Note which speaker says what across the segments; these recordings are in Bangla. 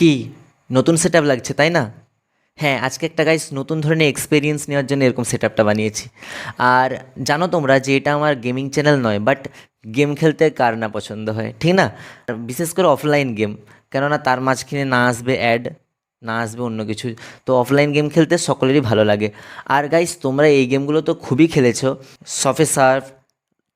Speaker 1: কি নতুন সেটআপ লাগছে তাই না? হ্যাঁ, আজকে একটা গাইস নতুন ধরনের এক্সপেরিয়েন্স নেওয়ার জন্য এরকম সেটআপটা বানিয়েছি। আর জানো তোমরা যে এটা আমার গেমিং চ্যানেল নয়, বাট গেম খেলতে কার না পছন্দ হয়, ঠিক না? আর বিশেষ করে অফলাইন গেম, কেননা তার মাঝখানে না আসবে অ্যাড, না আসবে অন্য কিছু। তো অফলাইন গেম খেলতে সকলেরই ভালো লাগে। আর গাইস তোমরা এই গেমগুলো তো খুবই খেলেছো, সফে সার্ফ,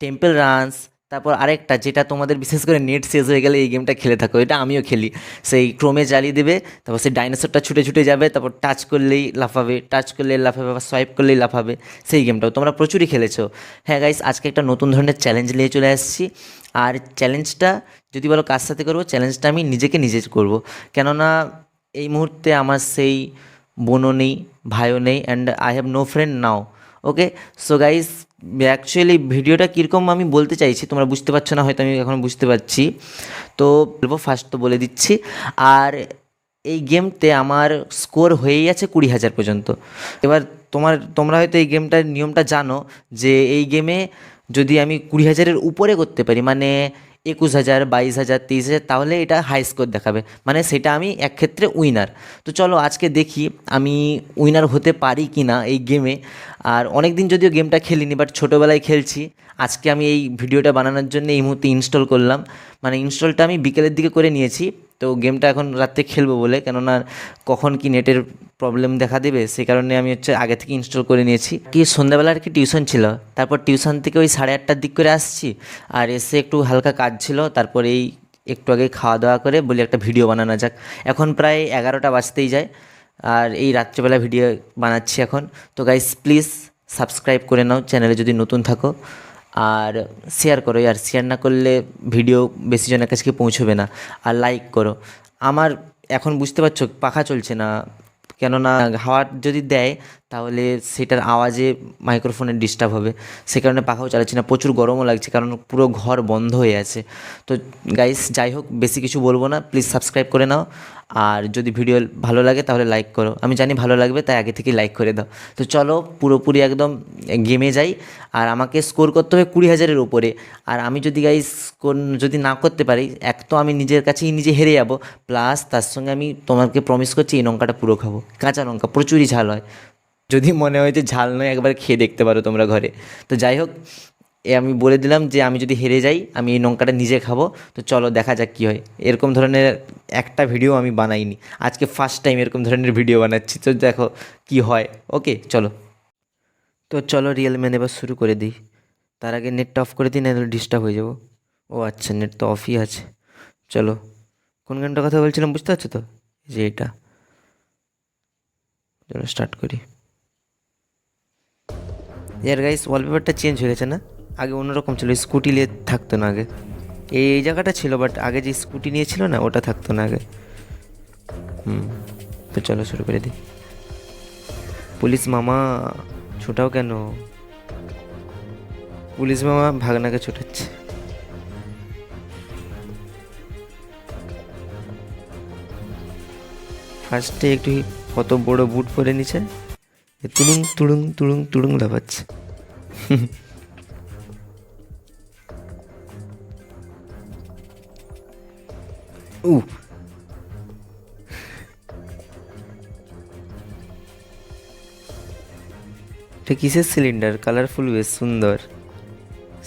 Speaker 1: টেম্পল রানস, তারপর আরেকটা যেটা তোমাদের বিশেষ করে নেট শেষ হয়ে গেলে এই গেমটা খেলে থাকো, এটা আমিও খেলি। সেই ক্রোমে জ্বালিয়ে দেবে, তারপর সেই ডাইনোসরটা ছুটে ছুটে যাবে, তারপর টাচ করলেই লাফাবে, টাচ করলেই লাফাবে, আবার সোয়াইপ করলেই লাফাবে। সেই গেমটাও তোমরা প্রচুরই খেলেছো। হ্যাঁ গাইস, আজকে একটা নতুন ধরনের চ্যালেঞ্জ নিয়ে চলে আসছি। আর চ্যালেঞ্জটা যদি বলো কার সাথে করবো, চ্যালেঞ্জটা আমি নিজেকে নিজে করব। কেননা এই মুহূর্তে আমার সেই বোনও নেই, ভাইও নেই, and I have no friend now. Okay, so guys, actually ভিডিওটা কীরকম আমি বলতে চাইছি, তোমরা বুঝতে পারছো না হয়তো, আমি এখন বুঝতে পারছি। তো বলবো, ফার্স্ট তো বলে দিচ্ছি। আর এই গেমতে আমার স্কোর হয়েই আছে 20,000 পর্যন্ত। এবার তোমরা হয়তো এই গেমটার নিয়মটা জানো, যে এই গেমে যদি আমি 20,000-এর উপরে করতে পারি, মানে 21,000, 22,000, 23,000, তাহলে এটা হাই স্কোর দেখাবে, মানে সেটা আমি এক ক্ষেত্রে উইনার। তো চলো আজকে দেখি আমি উইনার হতে পারি কি না এই গেমে। আর অনেক দিন যদিও গেমটা খেলিনি, বাট ছোটোবেলায় খেলছি। আজকে আমি এই ভিডিওটা বানানোর জন্য এই মুহূর্তে ইনস্টল করলাম, মানে ইনস্টলটা আমি বিকেলের দিকে করে নিয়েছি। তো গেমটা এখন রাত্রে খেলবো বলে, কেননা কখন কি নেটের প্রবলেম দেখা দেবে, সেই কারণে আমি আগে থেকে ইনস্টল করে নিয়েছি। কি সন্ধ্যাবেলা আর কি টিউশন ছিল, তারপর টিউশন থেকে ওই 8:30টার দিক করে আসছি। আর এসে একটু হালকা কাজ ছিল, তারপর এই একটু আগে খাওয়া দাওয়া করে বলি একটা ভিডিও বানানো যাক। এখন প্রায় 11টা বাজতেই যায়, আর এই রাত্রেবেলা ভিডিও বানাচ্ছি এখন। তো গাইস প্লিজ সাবস্ক্রাইব করে নাও চ্যানেলে যদি নতুন থাকো, আর শেয়ার করো। আর শেয়ার না করলে ভিডিও বেশি জনের কাছে পৌঁছবে না। আর লাইক করো। আমার এখন বুঝতে পারছো পাখা চলছে না, কেননা হাওয়া যদি দেয় তাহলে সেটার আওয়াজে মাইক্রোফোনের ডিস্টার্ব হবে, সে কারণে পাখাও চালাচ্ছি না। প্রচুর গরমও লাগছে, কারণ পুরো ঘর বন্ধ হয়ে আছে। তো গাইস, যাই হোক, বেশি কিছু বলবো না, প্লিজ সাবস্ক্রাইব করে নাও। আর যদি ভিডিও ভালো লাগে তাহলে লাইক করো, আমি জানি ভালো লাগবে, তাই আগে থেকেই লাইক করে দাও। তো চলো পুরোপুরি একদম গেমে যাই। আর আমাকে স্কোর করতে হবে 20,000-এর উপরে। আর আমি যদি গাইস স্কোর যদি না করতে পারি, এক তো আমি নিজের কাছেই নিজে হেরে যাবো, প্লাস তার সঙ্গে আমি তোমাকে প্রমিস করছি এই লঙ্কাটা পুরো খাবো। কাঁচা লঙ্কা প্রচুরই ঝাল হয়, যদি মনে হয় যে ঝাল নয় একবার খেয়ে দেখতে পারো তোমরা ঘরে। তো যাই হোক, আমি বলে দিলাম যে আমি যদি হেরে যাই আমি এই লঙ্কাটা নিজে খাবো। তো চলো দেখা যাক কী হয়। এরকম ধরনের একটা ভিডিও আমি বানাইনি, আজকে ফার্স্ট টাইম এরকম ধরনের ভিডিও বানাচ্ছি, তো দেখো কি হয়। ওকে চলো। তো চলো রিয়েল ম্যান এবার শুরু করে দিই। তার আগে নেটটা অফ করে দিই, না ডিস্টার্ব হয়ে যাবো। ও আচ্ছা, নেট তো অফই আছে। চলো, কোন গানটার কথা বলছিলাম বুঝতে পারছো তো? এই যে এটা। চলো স্টার্ট করি। ইয়ার গাইস, ওয়ালপেপারটা চেঞ্জ হয়ে গেছে না? আগে অন্যরকম ছিল, স্কুটি নিয়ে থাকতো না আগে। এই জায়গাটা ছিল, বাট আগে যে স্কুটি নিয়েছিল না, ওটা থাকতো না আগে। হুম। তো চলো শুরু করে দিই। পুলিশ মামা, ছোটাও কেন? পুলিশ মামা ভাগনাকে ছোটাচ্ছে। ফার্স্টে একটু কত বড় বুট পরে নিছে, তুড়ুং তুড়ুং তুড়ুং তুড়ুং লাফাচ্ছে। উ, এটা কিসের সিলিন্ডার? কালারফুল, বেশ সুন্দর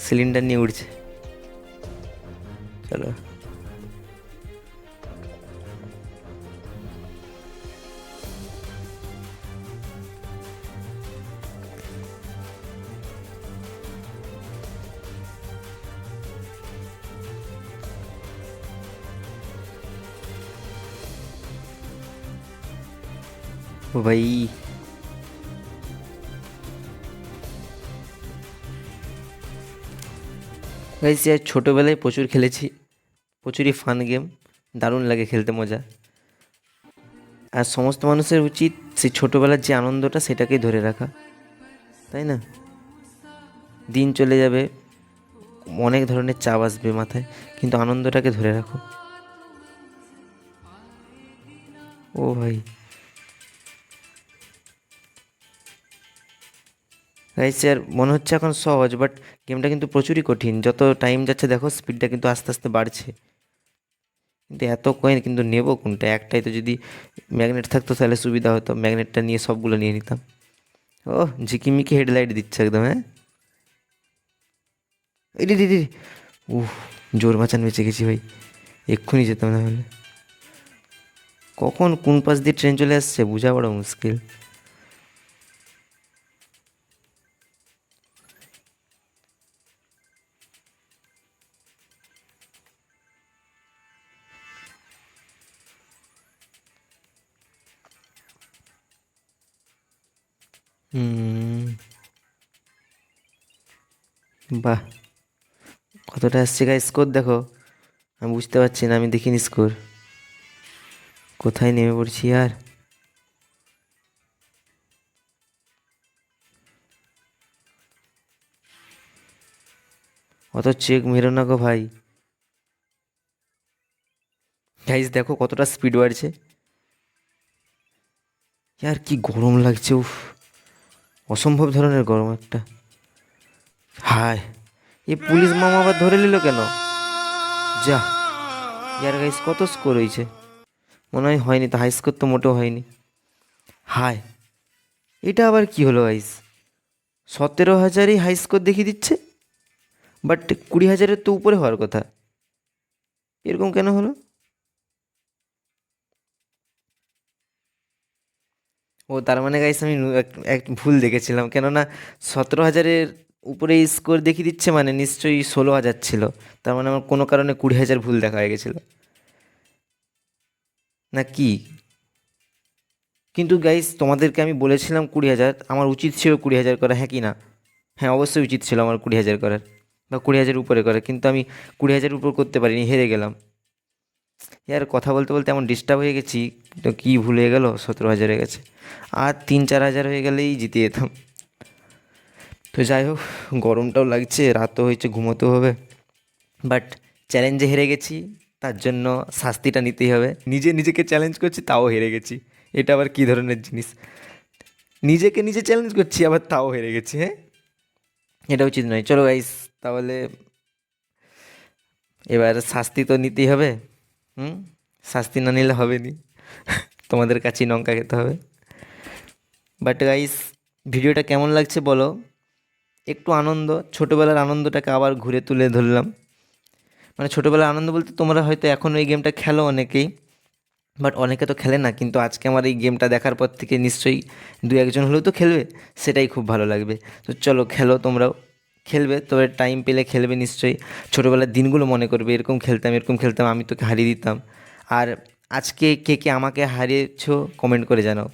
Speaker 1: সিলিন্ডার নিয়ে উঠছে। চলো। ও ভাই, গাইস ইয়ার ছোটোবেলায় প্রচুর খেলেছি, প্রচুরই ফান গেম, দারুণ লাগে খেলতে, মজা। আর সমস্ত মানুষের উচিত সেই ছোটোবেলার যে আনন্দটা সেটাকেই ধরে রাখা, তাই না? দিন চলে যাবে, অনেক ধরনের চাপ আসবে মাথায়, কিন্তু আনন্দটাকে ধরে রাখো। ও ভাই, গাইস ইয়ার মনে হচ্ছে এখন সহজ, বাট গেমটা কিন্তু প্রচুরই কঠিন। যত টাইম যাচ্ছে দেখো স্পিডটা কিন্তু আস্তে আস্তে বাড়ছে। কিন্তু এত কয়েন কিন্তু নেবো কোনটা? একটাই তো, যদি ম্যাগনেট থাকতো তাহলে সুবিধা হতো, ম্যাগনেটটা নিয়ে সবগুলো নিয়ে নিতাম। ও ঝিকিমিকি হেডলাইট দিচ্ছে একদম, হ্যাঁ। এই রে রে রে, উহ, জোর বাঁচান বেঁচে গেছি ভাই, এক্ষুনি যেতাম না হলে। কখন কোন পাশ দিয়ে ট্রেন চলে আসছে বোঝা বড় মুশকিল। হুম, বাহ, কতটা আসছে গাইস, স্কোর দেখো। আমি বুঝতে পারছি না, আমি দেখিনি স্কোর, কোথায় নেমে পড়ছি আর। অত চেক মেরো না গো ভাই। গাইস দেখো কতটা স্পিড বাড়ছে। ইয়ার কি গরম লাগছে, উফ, অসম্ভব ধরনের গরম একটা। হায়, এই পুলিশ মামা আবার ধরে নিল কেন? যা, ইয়ার গাইস কত স্কোর হয়েছে? মনে হয় হয়নি তো, হাই স্কোর তো মোটেও হয়নি। হায়, এটা আবার কি হলো গাইস? 17,000ই হাই স্কোর দেখিয়ে দিচ্ছে, বাট 20,000-এর তো উপরে হওয়ার কথা। এরকম কেন হলো? ও তার মানে গাইস আমি এক ভুল দেখেছিলাম, কেননা 17,000-এর উপরে স্কোর দেখিয়ে দিচ্ছে মানে নিশ্চয়ই 16,000 ছিল। তার মানে আমার কোনো কারণে 20,000 ভুল দেখা হয়ে গেছিলো, না কি? কিন্তু গাইস তোমাদেরকে আমি বলেছিলাম 20,000, আমার উচিত ছিল 20,000 করা, হ্যাঁ কি না? হ্যাঁ অবশ্যই উচিত ছিল আমার 20,000 করার, বা 20,000 উপরে করার, কিন্তু আমি 20,000 উপর করতে পারিনি, হেরে গেলাম। ইয়ার কথা বলতে বলতে এমন ডিস্টার্ব হয়ে গেছি, তো কী ভুল হয়ে গেল, 17,000 হয়ে গেছে। আর 3-4 হাজার হয়ে গেলেই জিতে যেতাম। তো যাই হোক, গরমটাও লাগছে, রাতও হয়েছে, ঘুমোতেও হবে। বাট চ্যালেঞ্জে হেরে গেছি, তার জন্য শাস্তিটা নিতেই হবে। নিজে নিজেকে চ্যালেঞ্জ করছি তাও হেরে গেছি, এটা আবার কী ধরনের জিনিস? নিজেকে নিজে চ্যালেঞ্জ করছি আবার তাও হেরে গেছি, হ্যাঁ, এটা উচিত নয়। চলো গাইস, তাহলে এবার শাস্তি তো নিতেই হবে। হুম, শাস্তি না নিলে হবে নি, তোমাদের কাছেই লঙ্কা খেতে হবে। বাট গাইস, ভিডিওটা কেমন লাগছে বলো? একটু আনন্দ, ছোটোবেলার আনন্দটাকে আবার ঘুরে তুলে ধরলাম। মানে ছোটোবেলার আনন্দ বলতে, তোমরা হয়তো এখনও এই গেমটা খেলো অনেকেই, বাট অনেকে তো খেলে না, কিন্তু আজকে আমার এই গেমটা দেখার পর থেকে নিশ্চয়ই দু একজন হলেও তো খেলবে, সেটাই খুব ভালো লাগবে। তো চলো খেলো, তোমরাও খেলবে, তবে টাইম পেলে খেলবে নিশ্চয়ই। ছোটোবেলার দিনগুলো মনে করবে, এরকম খেলতাম এরকম খেলতাম, আমি তোকে হারিয়ে দিতাম। আর আজকে কে কে আমাকে হারিয়েছো কমেন্ট করে জানাও।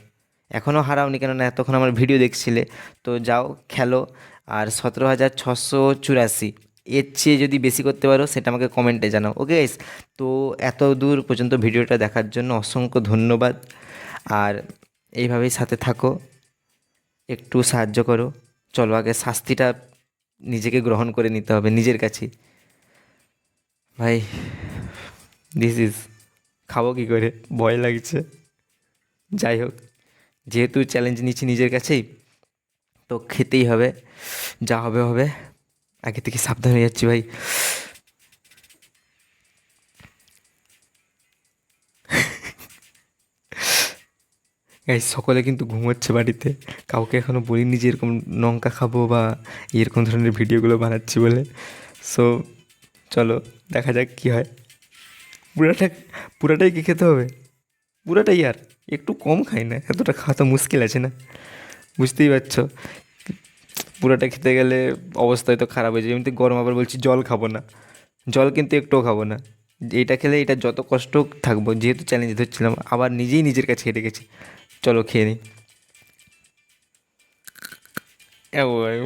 Speaker 1: এখনও হারাওনি, কেননা এতক্ষণ আমার ভিডিও দেখছিলে। তো যাও খেলো। আর 17,684, এর চেয়ে যদি বেশি করতে পারো সেটা আমাকে কমেন্টে জানাও, ওকে গাইস? তো এত দূর পর্যন্ত ভিডিওটা দেখার জন্য অসংখ্য ধন্যবাদ। আর এইভাবেই সাথে থাকো, একটু সাহায্য করো। চলো আগে শাস্তিটা নিজেকে গ্রহণ করে নিতে হবে নিজের কাছেই। ভাই, দিস ইজ, খাবো কী করে, ভয় লাগছে। যাই হোক, যেহেতু চ্যালেঞ্জ নিচ্ছি নিজের কাছেই, তো খেতেই হবে, যা হবে হবে। আগে থেকে সাবধান হয়ে যাচ্ছি ভাই। গাইস সকলে কিন্তু ঘুমোচ্ছে বাড়িতে, কাউকে এখনও বলিনি যে এরকম লঙ্কা খাবো বা এরকম ধরনের ভিডিওগুলো বানাচ্ছি বলে। সো চলো দেখা যাক কী হয়। পুরাটা, পুরাটাই কি খেতে হবে? পুরাটাই, আর একটু কম খাই না, এতটা খাওয়া তো মুশকিল আছে না, বুঝতেই পারছো। পুরাটা খেতে গেলে অবস্থা হয়তো খারাপ হয়ে যায়। এমনিতে গরম, আবার বলছি জল খাবো না, জল কিন্তু একটুও খাবো না। এটা খেলে এটা যত কষ্ট হোক থাকবো, যেহেতু চ্যালেঞ্জ ধরছিলাম, আবার নিজেই নিজের কাছে হেরে গেছি। চলো খেয়ে নিই। এও, এই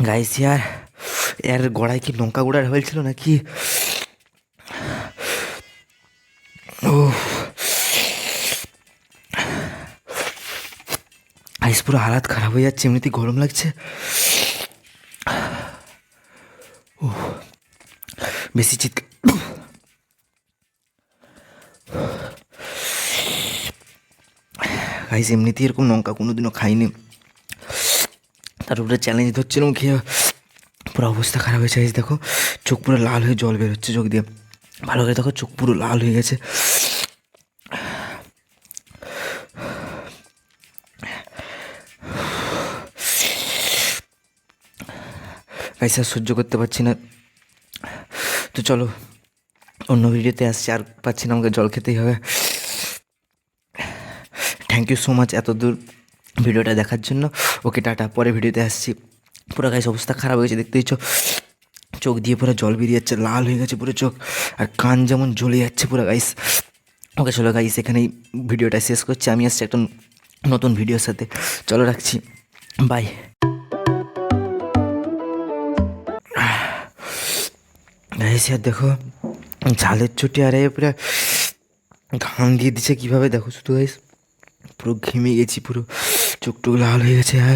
Speaker 1: গাইস ইয়ার এর গড়ায় কি লঙ্কা গুঁড়ার হয়েছিল নাকি? ও গাইস পুরো হালাত খারাপ হয়ে যাচ্ছে, এমনিতেই গরম লাগছে। ও বেশি চিৎকার গাইস, এমনিতেই এরকম লঙ্কা কোনোদিনও খাইনি, তার উপরে চ্যালেঞ্জ ধরছিলাম খেয়ে পুরো অবস্থা খারাপ হয়েছে। গাইস দেখো চোখ পুরো লাল হয়ে জল বেরোচ্ছে চোখ দিয়ে, ভালো করে দেখো চোখ পুরো লাল হয়ে গেছে। গাইস আর সহ্য করতে পারছি না, তো চলো অন্য ভিডিওতে আসছি, আর পাচ্ছি না, আমাকে জল খেতেই হবে। থ্যাংক ইউ সো মাচ এত দূর ভিডিওটা দেখার জন্য। ওকে টাটা, পরে ভিডিওতে আসছি। পুরো গাইস অবস্থা খারাপ হয়েছে, দেখতে দিচ্ছ চোখ দিয়ে পুরো জল বেরিয়ে যাচ্ছে, লাল হয়ে গেছে পুরো চোখ, আর কান যেমন জ্বলে যাচ্ছে পুরো গাইস। ওকে চলো গাইস এখানেই ভিডিওটা শেষ করছি, আমি আসছি একটা নতুন ভিডিওর সাথে। চলো রাখছি, বাই। গাইস আর দেখো ঝালের চুটি, আরে পুরো ঘাম দিয়ে দিচ্ছে কীভাবে দেখো শুধু গাইস, পুরো ঘেমে গেছি, পুরো চোখ টোক লাল হয়ে গেছে। আর